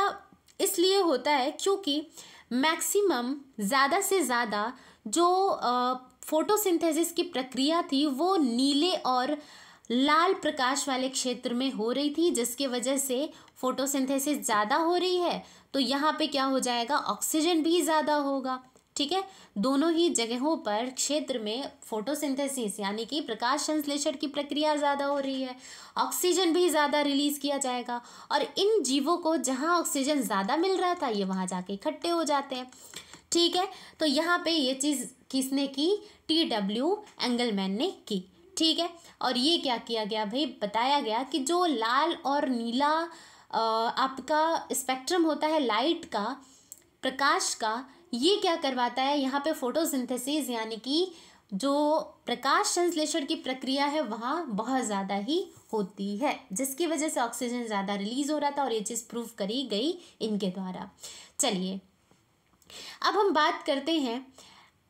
इसलिए होता है क्योंकि मैक्सिमम ज़्यादा से ज़्यादा जो फोटोसिंथेसिस की प्रक्रिया थी वो नीले और लाल प्रकाश वाले क्षेत्र में हो रही थी, जिसकी वजह से फोटोसिंथेसिस ज़्यादा हो रही है तो यहाँ पे क्या हो जाएगा, ऑक्सीजन भी ज़्यादा होगा। ठीक है, दोनों ही जगहों पर क्षेत्र में फोटोसिंथेसिस यानी कि प्रकाश संश्लेषण की प्रक्रिया ज़्यादा हो रही है, ऑक्सीजन भी ज़्यादा रिलीज़ किया जाएगा, और इन जीवों को जहाँ ऑक्सीजन ज़्यादा मिल रहा था ये वहाँ जाके इकट्ठे हो जाते हैं। ठीक है, तो यहाँ पे ये चीज़ किसने की, T.W. एंगलमैन ने की। ठीक है, और ये क्या किया गया भाई, बताया गया कि जो लाल और नीला आपका स्पेक्ट्रम होता है लाइट का, प्रकाश का, ये क्या करवाता है, यहाँ पे फोटोसिंथेसिस यानी कि जो प्रकाश संश्लेषण की प्रक्रिया है वहाँ बहुत ज़्यादा ही होती है, जिसकी वजह से ऑक्सीजन ज़्यादा रिलीज़ हो रहा था, और ये चीज़ प्रूव करी गई इनके द्वारा। चलिए, अब हम बात करते हैं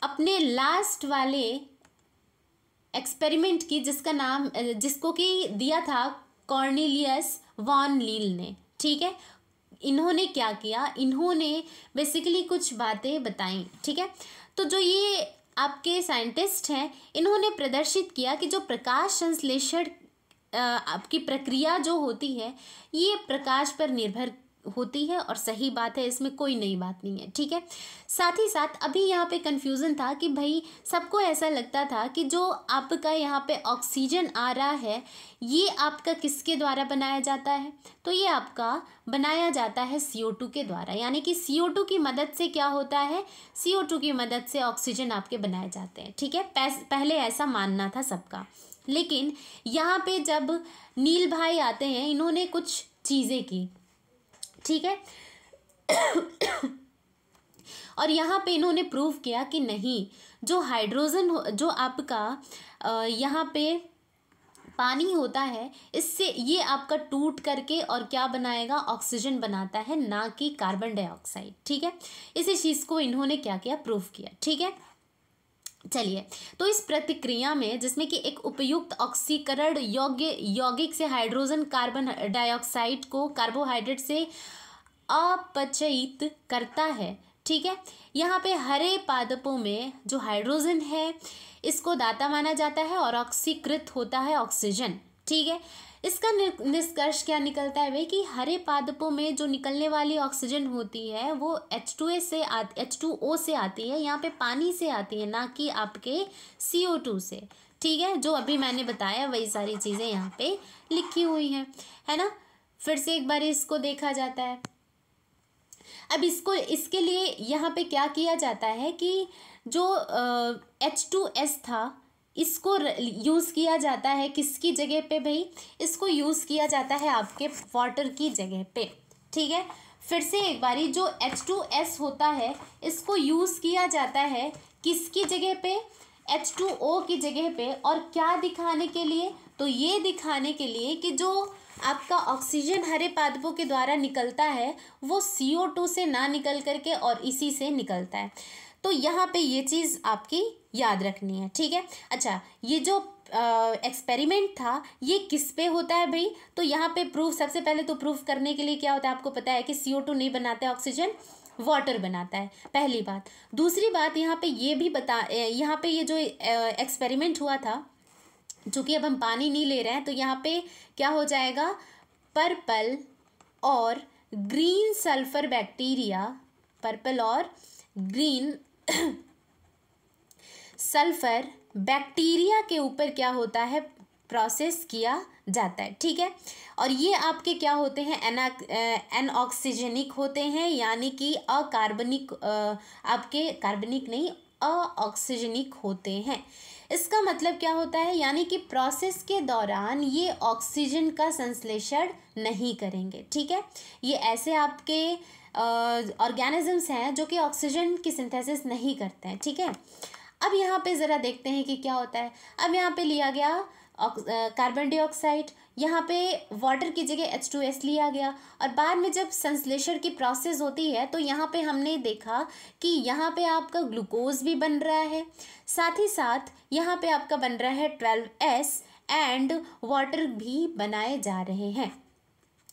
अपने लास्ट वाले एक्सपेरिमेंट की, जिसको कि दिया था कॉर्नेलियस वॉन लील ने। ठीक है, इन्होंने क्या किया, इन्होंने बेसिकली कुछ बातें बताई। ठीक है, तो जो ये आपके साइंटिस्ट हैं इन्होंने प्रदर्शित किया कि जो प्रकाश संश्लेषण आपकी प्रक्रिया जो होती है ये प्रकाश पर निर्भर होती है, और सही बात है, इसमें कोई नई बात नहीं है। ठीक है, साथ ही साथ अभी यहाँ पे कन्फ्यूज़न था कि भाई सबको ऐसा लगता था कि जो आपका यहाँ पे ऑक्सीजन आ रहा है ये आपका किसके द्वारा बनाया जाता है, तो ये आपका बनाया जाता है CO2 के द्वारा, यानी कि CO2 की मदद से क्या होता है, CO2 की मदद से ऑक्सीजन आपके बनाए जाते हैं। ठीक है, पहले ऐसा मानना था सबका, लेकिन यहाँ पे जब नील भाई आते हैं इन्होंने कुछ चीज़ें की। ठीक है, और यहाँ पे इन्होंने प्रूव किया कि नहीं, जो हाइड्रोजन जो आपका यहाँ पे पानी होता है इससे ये आपका टूट करके और क्या बनाएगा, ऑक्सीजन बनाता है, ना कि कार्बन डाइऑक्साइड। ठीक है, इसी चीज़ को इन्होंने क्या किया, प्रूव किया। ठीक है, चलिए, तो इस प्रतिक्रिया में जिसमें कि एक उपयुक्त ऑक्सीकरण यौगिक से हाइड्रोजन कार्बन डाइऑक्साइड को कार्बोहाइड्रेट से अपचयित करता है। ठीक है, यहाँ पे हरे पादपों में जो हाइड्रोजन है इसको दाता माना जाता है और ऑक्सीकृत होता है ऑक्सीजन। ठीक है, इसका निष्कर्ष क्या निकलता है भाई कि हरे पादपों में जो निकलने वाली ऑक्सीजन होती है वो H2O से आती है, यहाँ पे पानी से आती है, ना कि आपके CO2 से। ठीक है, जो अभी मैंने बताया वही सारी चीज़ें यहाँ पे लिखी हुई हैं, है ना। फिर से एक बार इसको देखा जाता है। अब इसके लिए यहाँ पे क्या किया जाता है कि जो H2S था इसको यूज़ किया जाता है किसकी जगह पे भाई, इसको यूज़ किया जाता है आपके वाटर की जगह पे। ठीक है, फिर से एक बारी, जो H2S होता है इसको यूज़ किया जाता है किसकी जगह पे, H2O की जगह पे, और क्या दिखाने के लिए, तो ये दिखाने के लिए कि जो आपका ऑक्सीजन हरे पादपों के द्वारा निकलता है वो CO2 से ना निकल करके और इसी से निकलता है। तो यहाँ पे ये चीज़ आपकी याद रखनी है, ठीक है। अच्छा, ये जो एक्सपेरिमेंट था ये किस पे होता है भाई, तो यहाँ पे प्रूफ, सबसे पहले तो प्रूफ करने के लिए क्या होता है, आपको पता है कि CO2 नहीं बनाता है ऑक्सीजन, वाटर बनाता है, पहली बात। दूसरी बात यहाँ पे ये भी यहाँ पे ये जो एक्सपेरिमेंट हुआ था, चूँकि अब हम पानी नहीं ले रहे हैं तो यहाँ पे क्या हो जाएगा, पर्पल और ग्रीन सल्फर बैक्टीरिया, पर्पल और ग्रीन सल्फर बैक्टीरिया के ऊपर क्या होता है, प्रोसेस किया जाता है, ठीक है। और ये आपके क्या होते हैं, एनऑक्सीजनिक होते हैं, यानी कि अकार्बनिक, आपके कार्बनिक नहीं, अऑक्सीजनिक होते हैं। इसका मतलब क्या होता है, यानी कि प्रोसेस के दौरान ये ऑक्सीजन का संश्लेषण नहीं करेंगे, ठीक है। ये ऐसे आपके ऑर्गेनिजम्स हैं जो कि ऑक्सीजन की सिंथेसिस नहीं करते हैं, ठीक है। अब यहाँ पे ज़रा देखते हैं कि क्या होता है। अब यहाँ पे लिया गया कार्बन डाइऑक्साइड, यहाँ पे वाटर की जगह H2S लिया गया, और बाद में जब संश्लेषण की प्रोसेस होती है तो यहाँ पे हमने देखा कि यहाँ पे आपका ग्लूकोज भी बन रहा है, साथ ही साथ यहाँ पे आपका बन रहा है 12S एंड वाटर भी बनाए जा रहे हैं।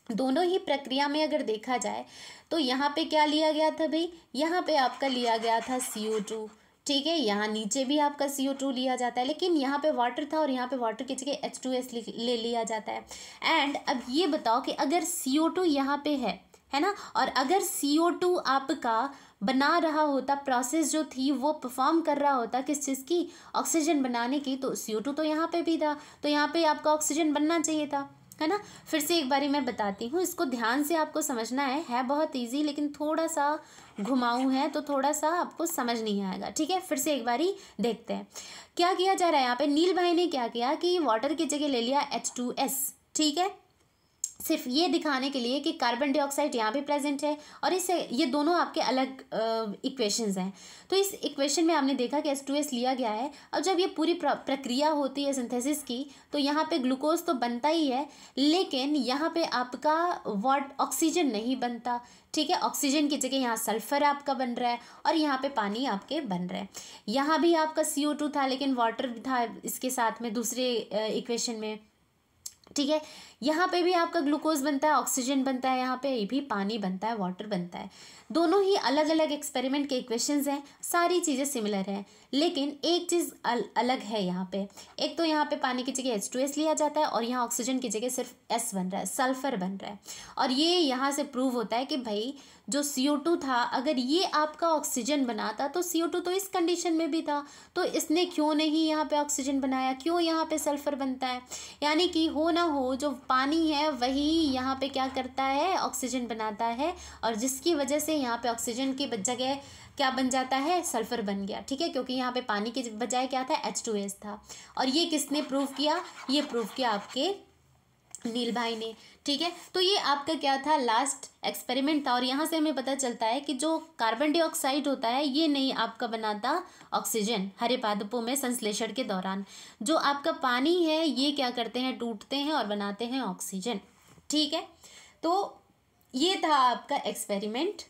दोनों ही प्रक्रिया में अगर देखा जाए तो यहाँ पे क्या लिया गया था भाई, यहाँ पे आपका लिया गया था CO2, ठीक है। यहाँ नीचे भी आपका CO2 लिया जाता है, लेकिन यहाँ पे वाटर था और यहाँ पे वाटर की जगह H2S ले लिया जाता है। एंड अब ये बताओ कि अगर CO2 यहाँ पे है ना, और अगर CO2 आपका बना रहा होता, प्रोसेस जो थी वो परफॉर्म कर रहा होता किस चीज़ की, ऑक्सीजन बनाने की, तो CO2 तो यहाँ पे भी था, तो यहाँ पे आपका ऑक्सीजन बनना चाहिए था, है ना। फिर से एक बारी मैं बताती हूँ, इसको ध्यान से आपको समझना है बहुत इजी, लेकिन थोड़ा सा घुमाऊँ है तो थोड़ा सा आपको समझ नहीं आएगा, ठीक है। फिर से एक बारी देखते हैं क्या किया जा रहा है। यहाँ पे नील भाई ने क्या किया कि वाटर की जगह ले लिया H2S, ठीक है, सिर्फ ये दिखाने के लिए कि कार्बन डाइऑक्साइड यहाँ भी प्रेजेंट है, और इससे ये दोनों आपके अलग इक्वेशंस हैं। तो इस इक्वेशन में आपने देखा कि H2S लिया गया है, और जब ये पूरी प्रक्रिया होती है सिंथेसिस की, तो यहाँ पे ग्लूकोज तो बनता ही है, लेकिन यहाँ पे आपका ऑक्सीजन नहीं बनता, ठीक है। ऑक्सीजन की जगह यहाँ सल्फर आपका बन रहा है, और यहाँ पे पानी आपके बन रहा है। यहाँ भी आपका CO2 था, लेकिन वाटर था इसके साथ में दूसरे इक्वेशन में, ठीक है। यहाँ पे भी आपका ग्लूकोज बनता है, ऑक्सीजन बनता है, यहाँ पे भी पानी बनता है, वाटर बनता है। दोनों ही अलग अलग एक्सपेरिमेंट के इक्वेशंस हैं, सारी चीज़ें सिमिलर हैं, लेकिन एक चीज़ अलग है यहाँ पे। एक तो यहाँ पे पानी की जगह H2S लिया जाता है, और यहाँ ऑक्सीजन की जगह सिर्फ S बन रहा है, सल्फर बन रहा है। और ये यहाँ से प्रूव होता है कि भाई जो CO2 था, अगर ये आपका ऑक्सीजन बनाता तो CO2 तो इस कंडीशन में भी था, तो इसने क्यों नहीं यहाँ पे ऑक्सीजन बनाया, क्यों यहाँ पे सल्फर बनता है। यानी कि हो ना हो जो पानी है वही यहाँ पे क्या करता है, ऑक्सीजन बनाता है, और जिसकी वजह से यहाँ पे ऑक्सीजन की जगह क्या बन जाता है, सल्फर बन गया, ठीक है। क्योंकि यहाँ पे पानी की बजाय क्या था, H2S था। और ये किसने प्रूव किया, ये प्रूव किया आपके नील भाई ने, ठीक है। तो ये आपका क्या था, लास्ट एक्सपेरिमेंट था। और यहाँ से हमें पता चलता है कि जो कार्बन डाइऑक्साइड होता है ये नहीं आपका बनाता ऑक्सीजन हरे पादपों में संश्लेषण के दौरान। जो आपका पानी है ये क्या करते हैं, टूटते हैं और बनाते हैं ऑक्सीजन, ठीक है। तो ये था आपका एक्सपेरिमेंट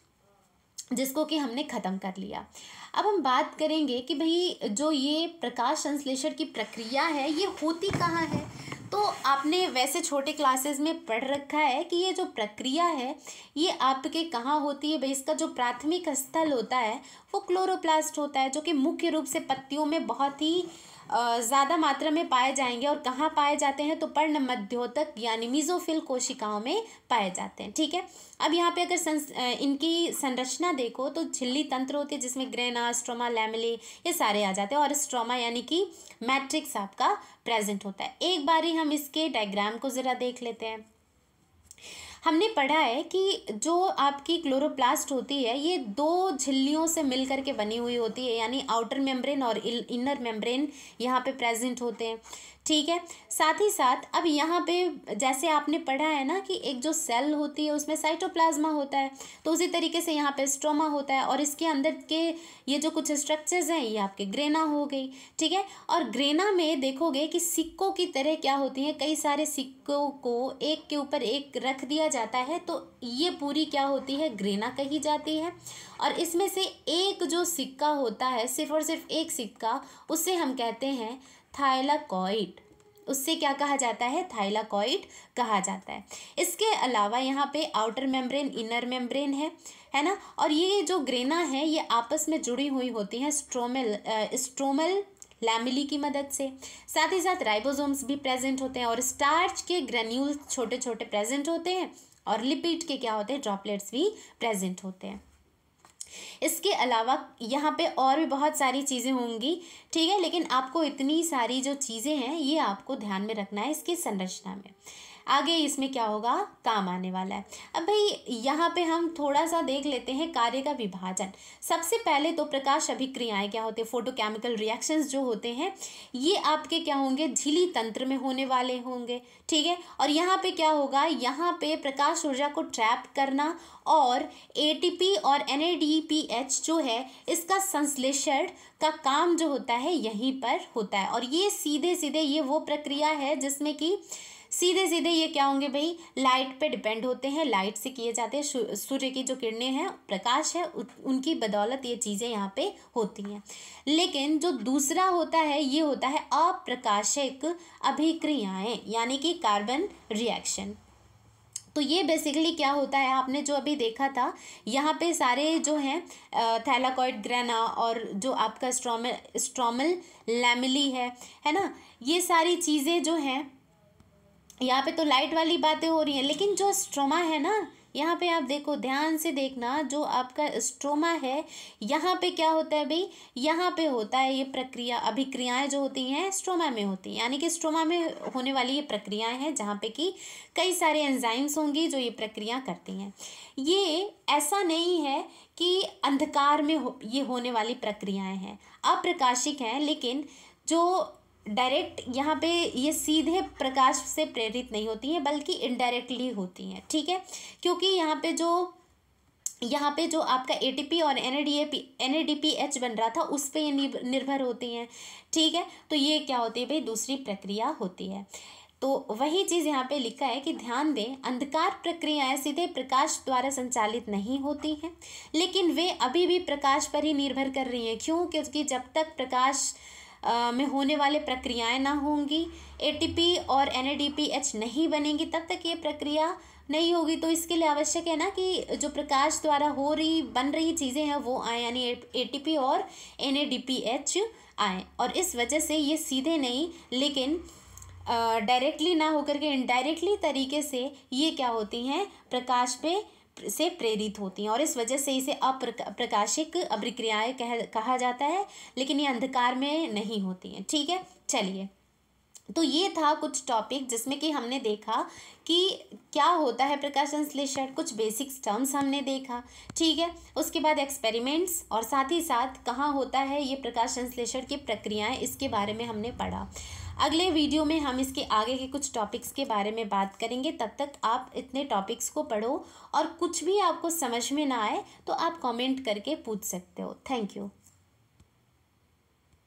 जिसको कि हमने ख़त्म कर लिया। अब हम बात करेंगे कि भाई जो ये प्रकाश संश्लेषण की प्रक्रिया है ये होती कहाँ है। तो आपने वैसे छोटे क्लासेस में पढ़ रखा है कि ये जो प्रक्रिया है ये आपके कहाँ होती है भाई। इसका जो प्राथमिक स्थल होता है वो क्लोरोप्लास्ट होता है, जो कि मुख्य रूप से पत्तियों में बहुत ही ज़्यादा मात्रा में पाए जाएंगे। और कहाँ पाए जाते हैं, तो पर्ण मध्योतक यानी मीजोफिल कोशिकाओं में पाए जाते हैं, ठीक है। अब यहाँ पे अगर इनकी संरचना देखो तो झिल्ली तंत्र होती है जिसमें ग्रेना, स्ट्रोमा, लैमेले ये सारे आ जाते हैं, और स्ट्रोमा यानी कि मैट्रिक्स आपका प्रेजेंट होता है। एक बारी हम इसके डायग्राम को ज़रा देख लेते हैं। हमने पढ़ा है कि जो आपकी क्लोरोप्लास्ट होती है ये दो झिल्लियों से मिलकर के बनी हुई होती है, यानी आउटर मेम्ब्रेन और इनर मेम्ब्रेन यहाँ पे प्रेजेंट होते हैं, ठीक है। साथ ही साथ अब यहाँ पे जैसे आपने पढ़ा है ना कि एक जो सेल होती है उसमें साइटोप्लाज्मा होता है, तो उसी तरीके से यहाँ पे स्ट्रोमा होता है, और इसके अंदर के ये जो कुछ स्ट्रक्चर्स हैं ये आपके ग्रेना हो गई, ठीक है। और ग्रेना में देखोगे कि सिक्कों की तरह क्या होती हैं, कई सारे सिक्कों को एक के ऊपर एक रख दिया जाता है तो ये पूरी क्या होती है, ग्रेना कही जाती है। और इसमें से एक जो सिक्का होता है, सिर्फ और सिर्फ एक सिक्का, उसे हम कहते हैं थाइलाकॉइड। उससे क्या कहा जाता है, थाइलाकॉइड कहा जाता है। इसके अलावा यहाँ पे आउटर मेम्ब्रेन, इनर मेम्ब्रेन है ना। और ये जो ग्रेना है ये आपस में जुड़ी हुई होती हैं स्ट्रोमल लैमिली की मदद से। साथ ही साथ राइबोसोम्स भी प्रेजेंट होते हैं और स्टार्च के ग्रेन्यूल छोटे छोटे प्रेजेंट होते हैं और लिपिड के क्या होते हैं, ड्रॉपलेट्स भी प्रेजेंट होते हैं। इसके अलावा यहाँ पे और भी बहुत सारी चीज़ें होंगी, ठीक है, लेकिन आपको इतनी सारी जो चीज़ें हैं ये आपको ध्यान में रखना है इसकी संरचना में। आगे इसमें क्या होगा, काम आने वाला है। अब भाई यहाँ पे हम थोड़ा सा देख लेते हैं कार्य का विभाजन। सबसे पहले तो प्रकाश अभिक्रियाएं क्या होती है, फोटोकेमिकल रिएक्शंस जो होते हैं ये आपके क्या होंगे, झिल्ली तंत्र में होने वाले होंगे, ठीक है। और यहाँ पे क्या होगा, यहाँ पे प्रकाश ऊर्जा को ट्रैप करना और एटीपी और NADPH जो है इसका संश्लेषण का काम जो होता है यहीं पर होता है। और ये सीधे सीधे ये वो प्रक्रिया है जिसमें कि सीधे सीधे ये क्या होंगे भाई, लाइट पे डिपेंड होते हैं, लाइट से किए जाते हैं। सूर्य की जो किरणें हैं, प्रकाश है, उनकी बदौलत ये चीज़ें यहाँ पे होती हैं। लेकिन जो दूसरा होता है ये होता है अप्रकाशिक अभिक्रियाएं, यानी कि कार्बन रिएक्शन। तो ये बेसिकली क्या होता है, आपने जो अभी देखा था यहाँ पे सारे जो हैं थैलाकॉइड, ग्रेना और जो आपका स्ट्रोमल लैमिली है ना, ये सारी चीज़ें जो हैं यहाँ पे तो लाइट वाली बातें हो रही हैं। लेकिन जो स्ट्रोमा है ना, यहाँ पे आप देखो, ध्यान से देखना, जो आपका स्ट्रोमा है यहाँ पे क्या होता है भाई, यहाँ पे होता है ये प्रक्रिया, अभिक्रियाएं जो होती हैं स्ट्रोमा में होती हैं। यानी कि स्ट्रोमा में होने वाली ये प्रक्रियाएं हैं जहाँ पे कि कई सारे एंजाइम्स होंगी जो ये प्रक्रिया करती हैं। ये ऐसा नहीं है कि अंधकार में ये होने वाली प्रक्रियाएँ हैं, अप्रकाशिक हैं, लेकिन जो डायरेक्ट यहाँ पे ये सीधे प्रकाश से प्रेरित नहीं होती हैं बल्कि इनडायरेक्टली होती हैं, ठीक है। क्योंकि यहाँ पे जो आपका ATP और NADPH बन रहा था उस पे ये निर्भर होती हैं, ठीक है। तो ये क्या होती है भाई, दूसरी प्रक्रिया होती है। तो वही चीज़ यहाँ पे लिखा है कि ध्यान दें, अंधकार प्रक्रियाएं सीधे प्रकाश द्वारा संचालित नहीं होती हैं, लेकिन वे अभी भी प्रकाश पर ही निर्भर कर रही हैं। क्यों? क्योंकि जब तक प्रकाश में होने वाले प्रक्रियाएं ना होंगी, ATP और NADPH नहीं बनेंगी, तब तक ये प्रक्रिया नहीं होगी। तो इसके लिए आवश्यक है ना कि जो प्रकाश द्वारा बन रही चीज़ें हैं वो आए, यानी ATP और NADPH आए। और इस वजह से ये सीधे नहीं लेकिन डायरेक्टली ना होकर के इनडायरेक्टली तरीके से ये क्या होती हैं, प्रकाश से प्रेरित होती हैं। और इस वजह से इसे अप्रकाशिक अभिक्रियाएं कहा जाता है, लेकिन ये अंधकार में नहीं होती हैं, ठीक है। चलिए, तो ये था कुछ टॉपिक जिसमें कि हमने देखा कि क्या होता है प्रकाश संश्लेषण, कुछ बेसिक्स टर्म्स हमने देखा, ठीक है। उसके बाद एक्सपेरिमेंट्स और साथ ही साथ कहाँ होता है ये प्रकाश संश्लेषण की प्रक्रियाएं, इसके बारे में हमने पढ़ा। अगले वीडियो में हम इसके आगे के कुछ टॉपिक्स के बारे में बात करेंगे। तब तक आप इतने टॉपिक्स को पढ़ो और कुछ भी आपको समझ में ना आए तो आप कमेंट करके पूछ सकते हो। Thank you.